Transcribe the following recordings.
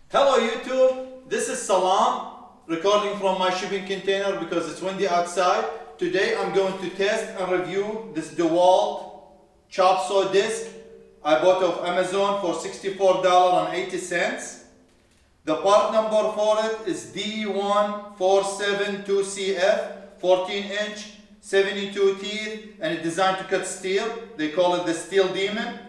Hello YouTube, this is Salam, recording from my shipping container because it's windy outside. Today I'm going to test and review this DEWALT chop saw disc I bought off Amazon for $64.80. The part number for it is D1472CF, 14-inch, 72 teeth, and it's designed to cut steel. They call it the Steel Demon.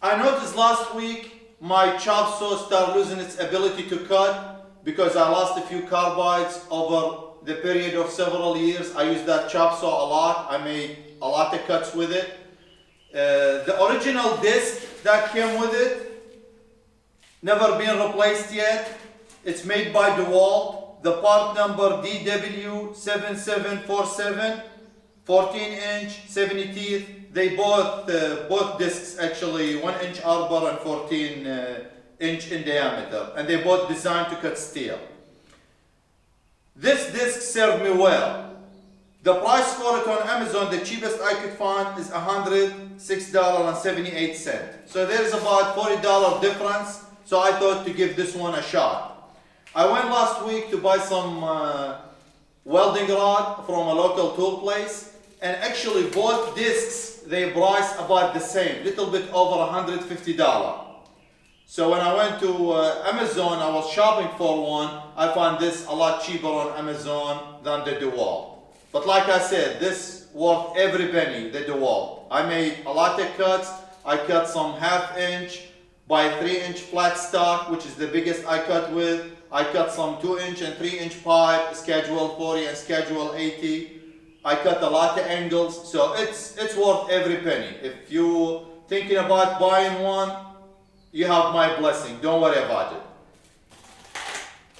I noticed last week my chop saw started losing its ability to cut because I lost a few carbides over the period of several years. I used that chop saw a lot. I made a lot of cuts with it. The original disc that came with it, never been replaced yet. It's made by DEWALT. The part number DW7747, 14-inch, 70 teeth. They both discs actually 1-inch arbor and 14-inch in diameter, and they both designed to cut steel. This disc served me well. The price for it on Amazon, the cheapest I could find, is $106.78. So there's about $40 difference. So I thought to give this one a shot. I went last week to buy some welding rod from a local tool place, and actually both discs, they price about the same, little bit over $150. So when I went to Amazon, I was shopping for one. I found this a lot cheaper on Amazon than the DEWALT. But like I said, this worth every penny, the DEWALT. I made a lot of cuts. I cut some 1/2-inch by 3-inch flat stock, which is the biggest I cut with. I cut some 2-inch and 3-inch pipe, schedule 40 and schedule 80. I cut a lot of angles, so it's worth every penny. If you're thinking about buying one, you have my blessing. Don't worry about it.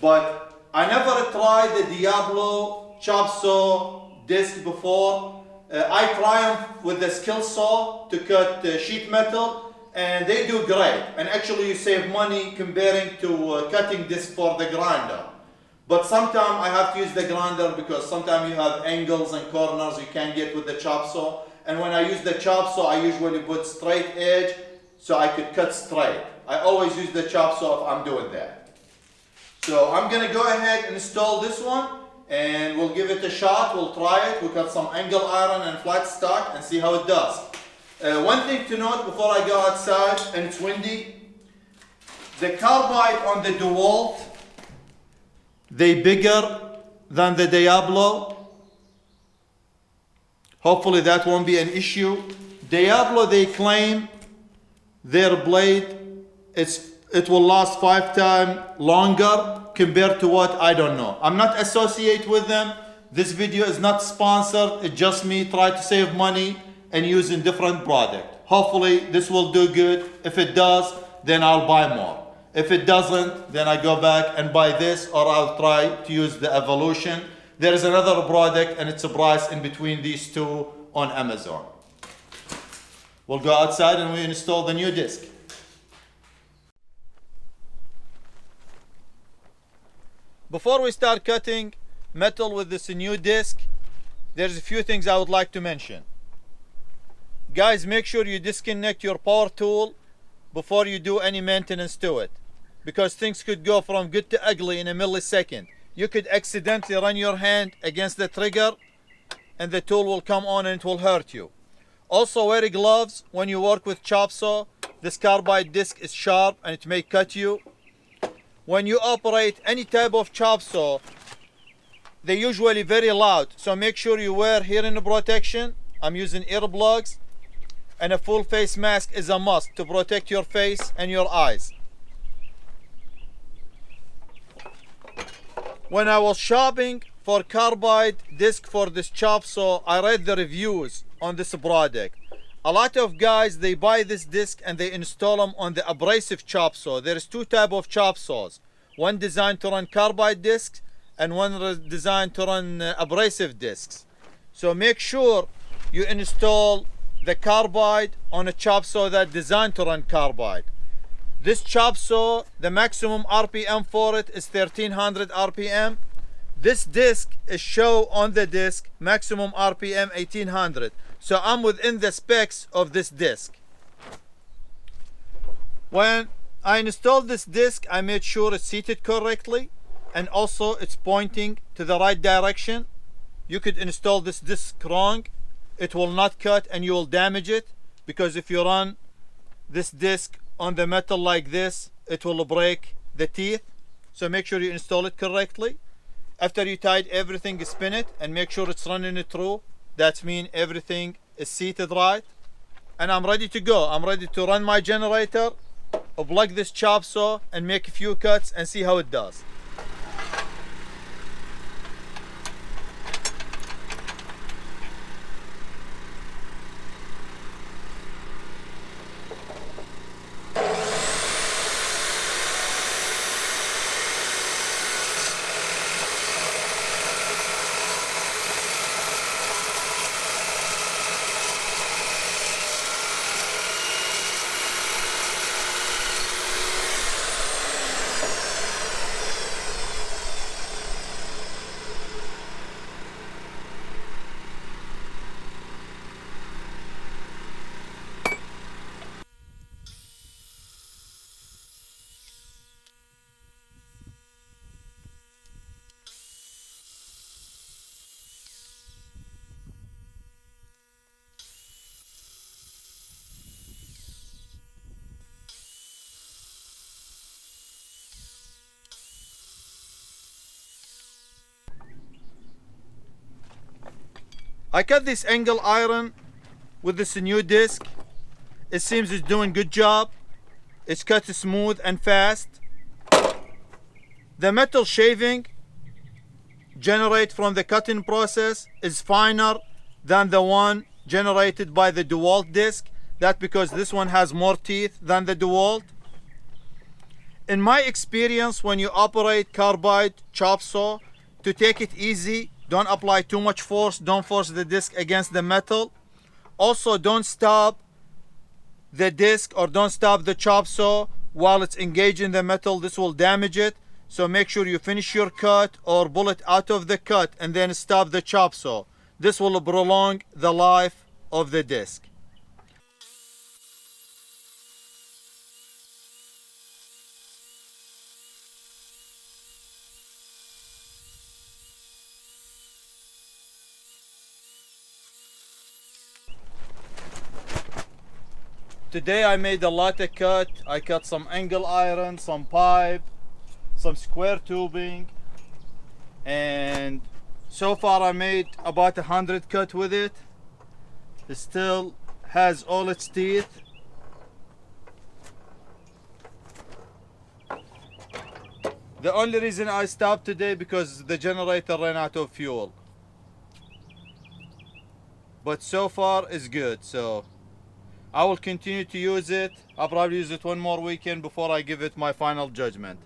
But I never tried the DIABLO chop saw disc before. I try them with the skill saw to cut sheet metal, and they do great. And actually you save money comparing to cutting disc for the grinder. But sometimes I have to use the grinder because sometimes you have angles and corners you can't get with the chop saw. And when I use the chop saw, I usually put straight edge so I could cut straight. I always use the chop saw if I'm doing that. So I'm going to go ahead and install this one, and we'll give it a shot. We'll try it. We'll cut some angle iron and flat stock and see how it does. One thing to note before I go outside and it's windy, the carbide on the DEWALT, they bigger than the DIABLO. Hopefully that won't be an issue. DIABLO, they claim their blade, it will last 5 times longer compared to what, I don't know. I'm not associated with them. This video is not sponsored. It's just me trying to save money and using different product. Hopefully this will do good. If it does, then I'll buy more. If it doesn't, then I go back and buy this, or I'll try to use the Evolution. There is another product and it's a price in between these two on Amazon. We'll go outside and we install the new disc. Before we start cutting metal with this new disc, there's a few things I would like to mention. Guys, make sure you disconnect your power tool before you do any maintenance to it, because things could go from good to ugly in a millisecond. You could accidentally run your hand against the trigger and the tool will come on and it will hurt you. Also, wear gloves when you work with chop saw. This carbide disc is sharp and it may cut you. When you operate any type of chop saw, they're usually very loud, so make sure you wear hearing protection. I'm using earplugs, and a full face mask is a must to protect your face and your eyes. When I was shopping for carbide disc for this chop saw, I read the reviews on this product. A lot of guys, they buy this disc and they install them on the abrasive chop saw. There's two types of chop saws. One designed to run carbide discs and one designed to run abrasive discs. So make sure you install the carbide on a chop saw that's designed to run carbide. This chop saw, the maximum RPM for it is 1300 RPM. This disc is shown on the disc maximum RPM 1800. So I'm within the specs of this disc. When I installed this disc. I made sure it's seated correctly and also it's pointing to the right direction. You could install this disc wrong, it will not cut and you will damage it, because if you run this disc on the metal like this, it will break the teeth. So make sure you install it correctly. After you tied everything, spin it and make sure it's running it through. That means everything is seated right. And I'm ready to go. I'm ready to run my generator, plug this chop saw and make a few cuts and see how it does. I cut this angle iron with this new disc. It seems it's doing good job. It's cut smooth and fast. The metal shaving generated from the cutting process is finer than the one generated by the DEWALT disc. That's because this one has more teeth than the DEWALT. In my experience, when you operate carbide chop saw, to take it easy, don't apply too much force, don't force the disc against the metal. Also, don't stop the disc or don't stop the chop saw while it's engaged in the metal. This will damage it. So make sure you finish your cut or pull it out of the cut and then stop the chop saw. This will prolong the life of the disc. Today I made a lot of cut. I cut some angle iron, some pipe, some square tubing, and so far I made about 100 cut with it. It still has all its teeth. The only reason I stopped today because the generator ran out of fuel. But so far it's good, so I will continue to use it. I'll probably use it one more weekend before I give it my final judgment.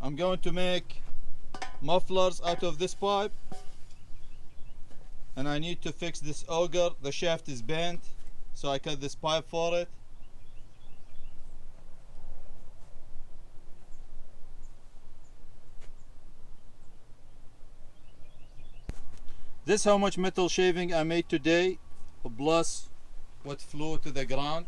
I'm going to make mufflers out of this pipe. And I need to fix this auger. The shaft is bent, so I cut this pipe for it. This is how much metal shaving I made today, plus what flew to the ground.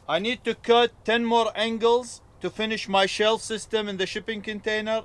I need to cut 10 more angles to finish my shelf system in the shipping container.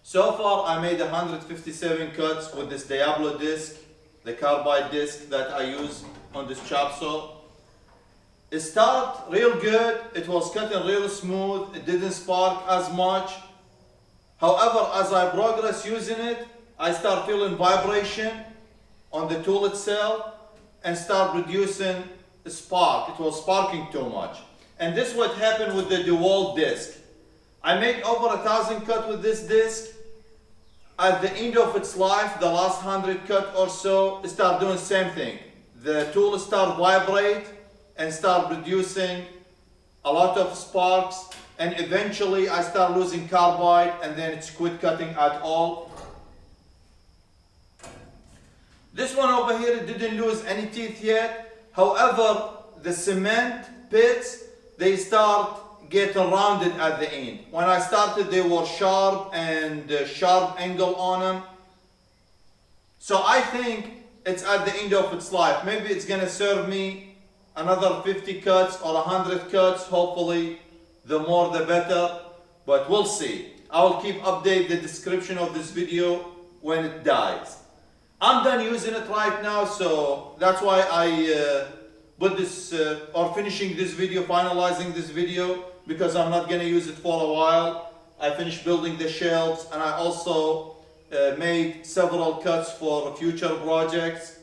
So far I made 157 cuts with this DIABLO disc, the carbide disc that I use on this chop saw. It started real good, it was cutting real smooth, it didn't spark as much. However, as I progress using it, I start feeling vibration on the tool itself and start reducing the spark. It was sparking too much. And this is what happened with the DEWALT disc. I made over 1,000 cuts with this disc. At the end of its life, the last 100 cut or so, it start doing the same thing. The tool start vibrate and start producing a lot of sparks, and eventually I start losing carbide and then it's quit cutting at all. This one over here, it didn't lose any teeth yet. However, the cement pits, they start getting rounded at the end. When I started, they were sharp and sharp angle on them. So I think it's at the end of its life. Maybe it's gonna serve me another 50 cuts or 100 cuts. Hopefully, the more the better, but we'll see. I will keep update the description of this video when it dies. I'm done using it right now, so that's why I put this or finishing this video, finalizing this video, because I'm not gonna use it for a while. I finished building the shelves, and I also made several cuts for future projects.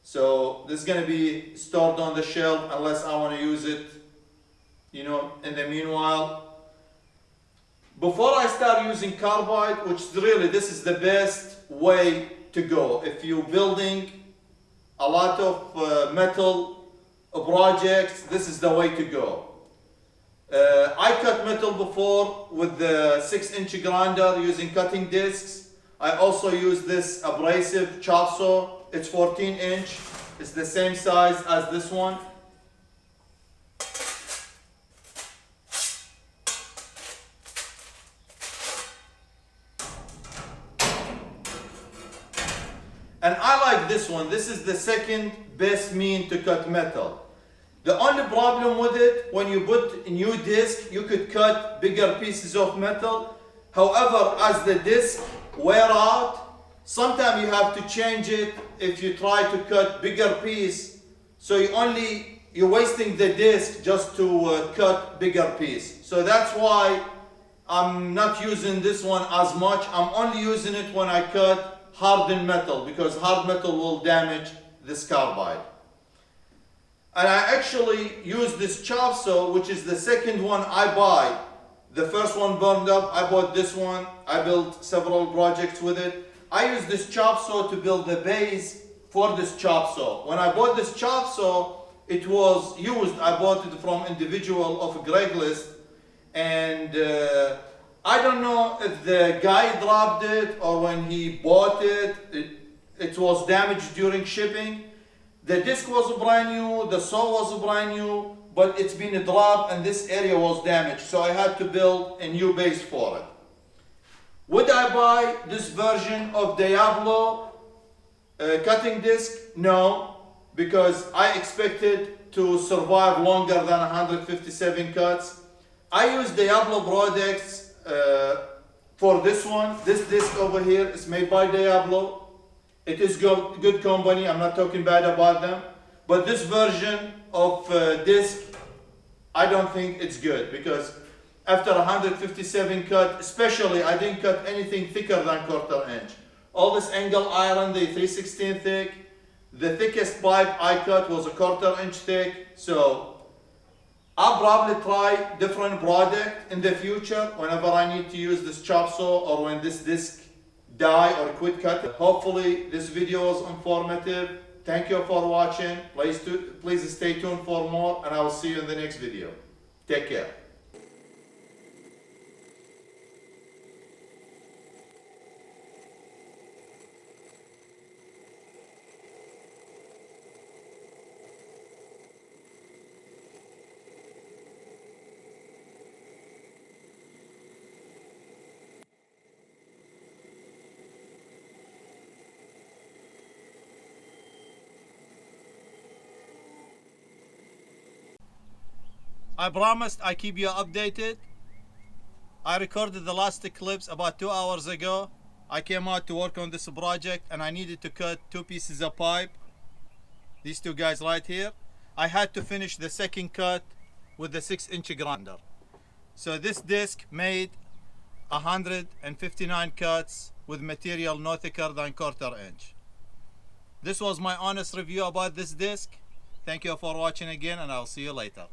So this is gonna be stored on the shelf unless I want to use it, you know, in the meanwhile. Before I start using carbide, which really this is the best way to go if you're building a lot of metal projects, this is the way to go. I cut metal before with the 6-inch grinder using cutting discs. I also use this abrasive chop saw. It's 14-inch. It's the same size as this one. And I like this one. This is the second best mean to cut metal. The only problem with it, when you put a new disc, you could cut bigger pieces of metal. However, as the disc wear out, sometimes you have to change it if you try to cut bigger piece. So you're wasting the disc just to cut bigger piece. So that's why I'm not using this one as much. I'm only using it when I cut hardened metal, because hard metal will damage this carbide. And I actually use this chop saw, which is the second one I buy. The first one burned up, I bought this one. I built several projects with it. I use this chop saw to build the base for this chop saw. When I bought this chop saw, it was used. I bought it from individual of Craigslist, and I don't know if the guy dropped it or when he bought it, it was damaged during shipping. The disc was brand new, the saw was brand new, but it's been dropped and this area was damaged. So I had to build a new base for it. Would I buy this version of DIABLO cutting disc? No, because I expected to survive longer than 157 cuts. I use DIABLO products for this one. This disc over here is made by DIABLO. It is good company, I'm not talking bad about them. But this version of disc, I don't think it's good, because after 157 cut, especially I didn't cut anything thicker than 1/4 inch. All this angle iron, the 3/16 thick. The thickest pipe I cut was a 1/4 inch thick. So I'll probably try different product in the future whenever I need to use this chop saw or when this disc die or quit cut. Hopefully this video was informative. Thank you for watching. Please stay tuned for more, and I will see you in the next video. Take care. I promised I keep you updated. I recorded the last clips about 2 hours ago. I came out to work on this project and I needed to cut 2 pieces of pipe. These 2 guys right here. I had to finish the second cut with the 6-inch grinder. So this disc made 159 cuts with material no thicker than 1/4 inch. This was my honest review about this disc. Thank you for watching again, and I'll see you later.